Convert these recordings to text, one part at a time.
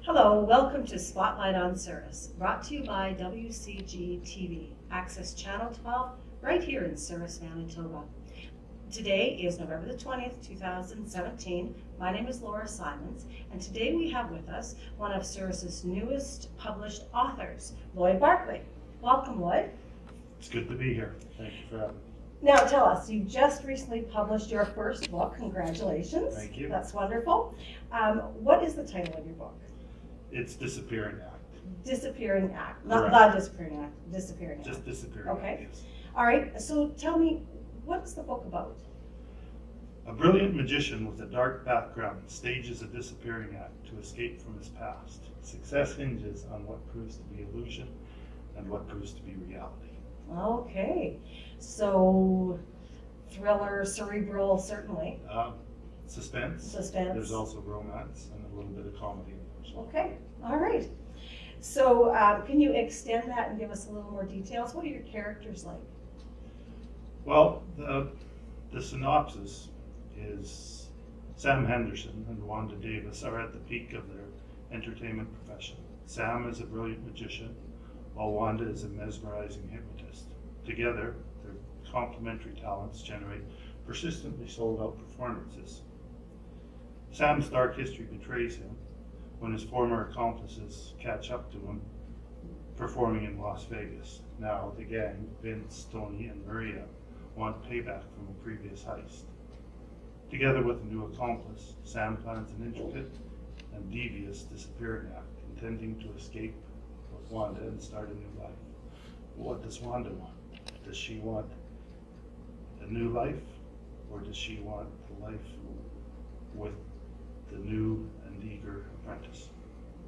Hello, welcome to Spotlight on Souris, brought to you by WCG TV, Access Channel 12, right here in Souris, Manitoba. Today is November the 20th, 2017. My name is Laura Simons, and today we have with us one of Souris's newest published authors, Lloyd Barclay. Welcome, Lloyd. It's good to be here. Thank you for having me. Now tell us, you just recently published your first book. Congratulations. Thank you. That's wonderful. What is the title of your book? It's Disappearing Act. Disappearing Act. Not Correct. the Disappearing Act, Disappearing Act. Just Disappearing Okay. Act, yes. All right, so tell me, what's the book about? A brilliant magician with a dark background stages a disappearing act to escape from his past. Success hinges on what proves to be illusion and what proves to be reality. Okay, so thriller, cerebral, certainly. Suspense. Suspense. There's also romance and a little bit of comedy in there. So. Okay, all right. So can you extend that and give us a little more details? What are your characters like? Well, the synopsis is Sam Henderson and Wanda Davis are at the peak of their entertainment profession. Sam is a brilliant magician, while Wanda is a mesmerizing hypnotist. Together, their complementary talents generate persistently sold-out performances. Sam's dark history betrays him when his former accomplices catch up to him performing in Las Vegas. Now, the gang, Vince, Tony, and Maria, want payback from a previous heist. Together with a new accomplice, Sam plans an intricate and devious disappearing act, intending to escape with Wanda and start a new life. What does Wanda want? Does she want a new life, or does she want a life with the new and eager apprentice?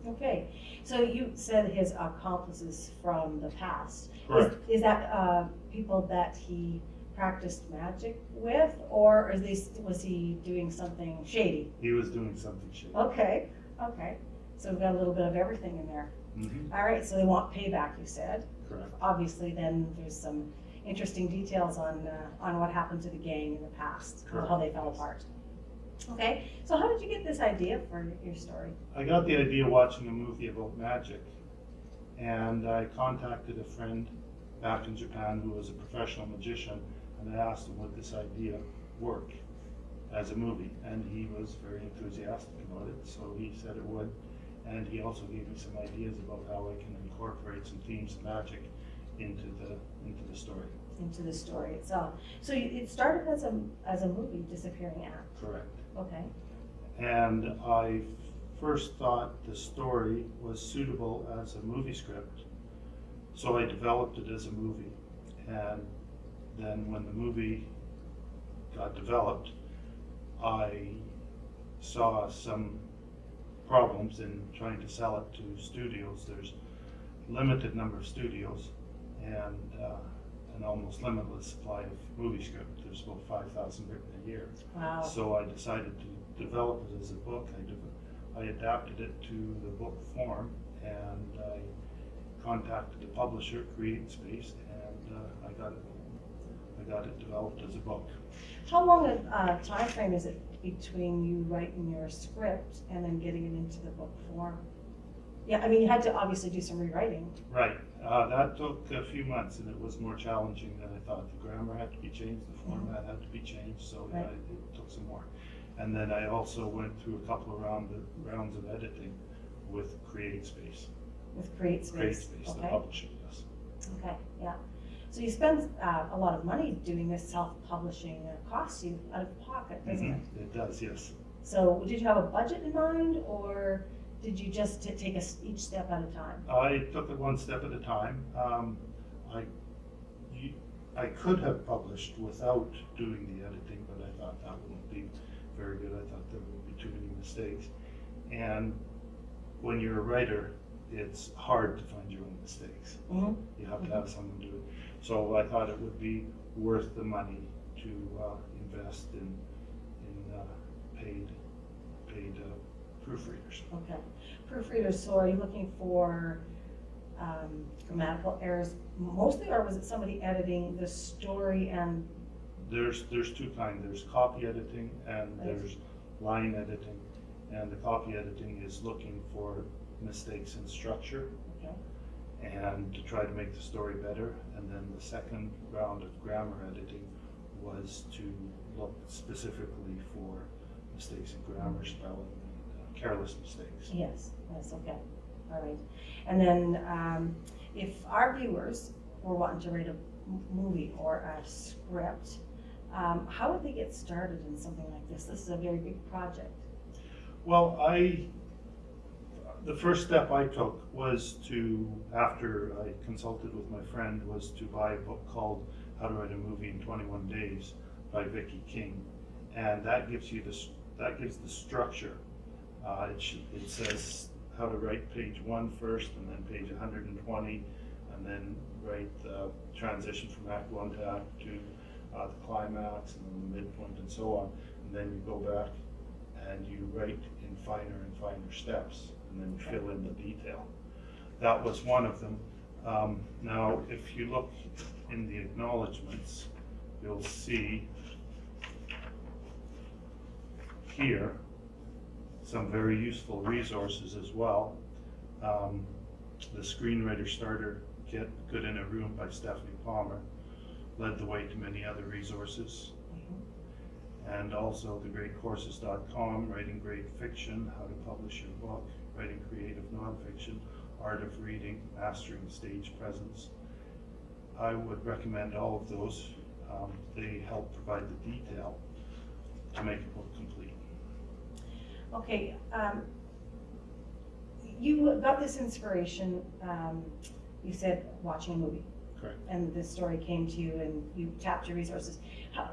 Okay, so you said his accomplices from the past. Correct. Is that people that he practiced magic with, or was he doing something shady? He was doing something shady. Okay, okay. So we've got a little bit of everything in there. Mm-hmm. All right, so they want payback, you said. Correct. Obviously, then there's some interesting details on what happened to the gang in the past, how they fell apart. Okay, so how did you get this idea for your story? I got the idea watching a movie about magic, and I contacted a friend back in Japan who was a professional magician, and I asked him would this idea work as a movie, and he was very enthusiastic about it, so he said it would, and he also gave me some ideas about how I can incorporate some themes of magic into the story. Into the story itself. So it started as a movie, Disappearing Act. Correct. Okay. And I first thought the story was suitable as a movie script, so I developed it as a movie. And then when the movie got developed, I saw some problems in trying to sell it to studios. There's a limited number of studios and an almost limitless supply of movie script. There's about 5,000 written a year. Wow. So I decided to develop it as a book. I adapted it to the book form, and I contacted the publisher, Creating Space, and I got it developed as a book. How long a time frame is it between you writing your script and then getting it into the book form? Yeah, I mean, you had to obviously do some rewriting. Right. That took a few months, and it was more challenging than I thought. The grammar had to be changed, the format had to be changed, so Right. it took some more. And then I also went through a couple of rounds of editing with Creating Space. With Create Space. Creating Space, the Okay. publisher, yes. Okay, yeah. So you spend a lot of money doing this self-publishing. It costs you out of pocket, doesn't it? It does, yes. So did you have a budget in mind, or did you just take each step at a time? I took it one step at a time. I could have published without doing the editing, but I thought that wouldn't be very good. I thought there would be too many mistakes. And when you're a writer, it's hard to find your own mistakes. Mm-hmm. You have to have someone do it. So I thought it would be worth the money to invest in paid proofreaders. Okay. Proofreaders, so are you looking for grammatical errors mostly, or was it somebody editing the story and? There's two kinds. There's copy editing and there's line editing. And the copy editing is looking for mistakes in structure Okay. and to try to make the story better. And then the second round of grammar editing was to look specifically for mistakes in grammar, spelling, and careless mistakes. Yes, yes, okay, all right. And then if our viewers were wanting to write a movie or a script, how would they get started in something like this? This is a very big project. Well, the first step I took was to, after I consulted with my friend, was to buy a book called How to Write a Movie in 21 Days by Vicki King. And that gives you that gives the structure. It says how to write page 1 first, and then page 120, and then write the transition from Act 1 to Act 2, the climax, and then the midpoint, and so on. And then you go back and you write in finer and finer steps, and then you fill in the detail. That was one of them. Now, if you look in the acknowledgements, you'll see here some very useful resources as well. The Screenwriter Starter Kit, Good in a Room by Stephanie Palmer, led the way to many other resources. And also thegreatcourses.com, Writing Great Fiction, How to Publish Your Book, Writing Creative Nonfiction, Art of Reading, Mastering Stage Presence. I would recommend all of those. They help provide the detail to make a book complete. Okay, you got this inspiration, you said, watching a movie. Correct. And this story came to you and you tapped your resources.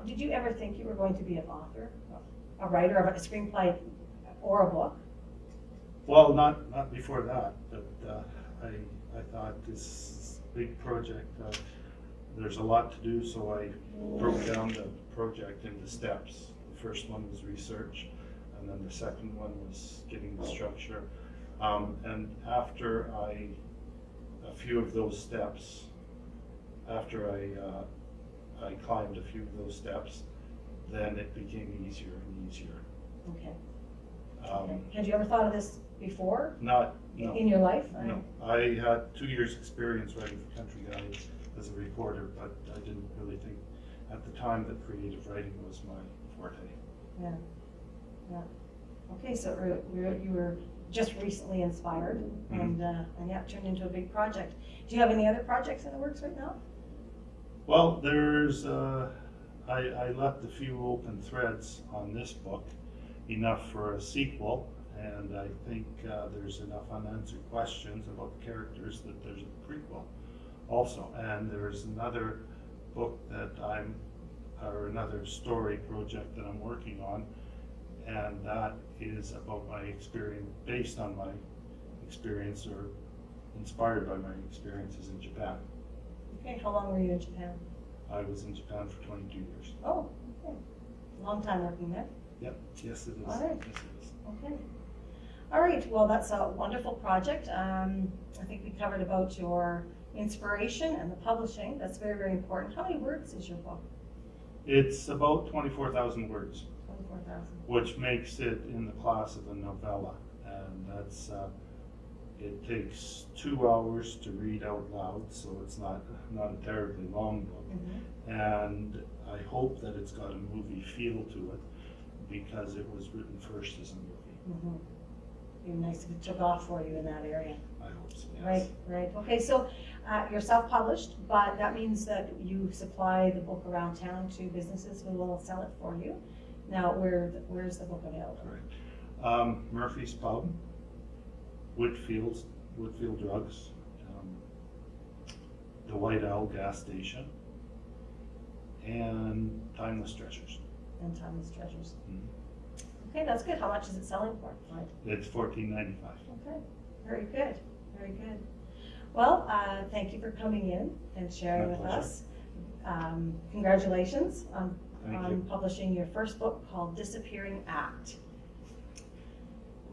Did you ever think you were going to be an author, a writer of a screenplay or a book? Well, not before that, but I thought this big project, there's a lot to do, so I broke down the project into steps. The first one was research, and then the second one was getting the structure. And after a few of those steps, after I climbed a few of those steps, then it became easier and easier. Okay. Had you ever thought of this before? No. In your life? No. I had 2 years experience writing for Country Guide as a reporter, but I didn't really think at the time that creative writing was my forte. Yeah. Okay, so you were just recently inspired, and yeah, it turned into a big project. Do you have any other projects in the works right now? Well, there's, I left a few open threads on this book, enough for a sequel, and I think there's enough unanswered questions about the characters that there's a prequel also. And there's another book that or another story project that I'm working on, and that is about my experience, based on my experience or inspired by my experiences in Japan. Okay, how long were you in Japan? I was in Japan for 22 years. Oh, okay. Long time working there. Yep, yes it is. All right. Yes it is. Okay. All right, well, that's a wonderful project. I think we covered about your inspiration and the publishing. That's very, very important. How many words is your book? It's about 24,000 words. 24,000. Which makes it in the class of a novella. And that's, it takes 2 hours to read out loud, so it's not a terribly long book. And I hope that it's got a movie feel to it, because it was written first as a movie. It'd be nice if it took off for you in that area. I hope so, yes. Right. Okay, so you're self-published, but that means that you supply the book around town to businesses who will sell it for you. Now, where's the book available? Right. Murphy's Pub, Whitfield Drugs, the White Owl gas station, and Timeless Treasures. And Timeless Treasures. Okay, that's good. How much is it selling for? Right. It's $14.95. Okay, very good, very good. Well, thank you for coming in and sharing with us. Congratulations on publishing your first book called Disappearing Act.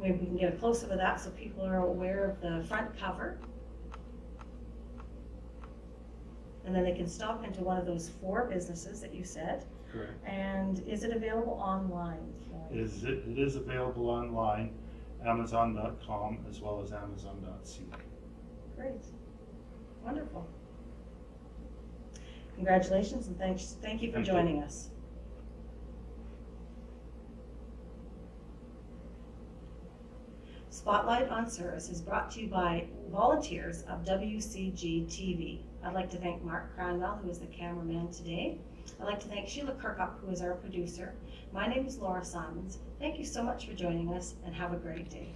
Maybe we can get a close-up of that so people are aware of the front cover. And then they can stop into one of those 4 businesses that you said. Correct. And is it available online? It is available online, Amazon.com as well as Amazon.ca. Great. Wonderful. Congratulations and thank you for Thank you. joining us. Spotlight on Souris is brought to you by volunteers of WCG TV. I'd like to thank Mark Cranwell, who is the cameraman today. I'd like to thank Sheila Kirkup, who is our producer. My name is Laura Simons. Thank you so much for joining us, and have a great day.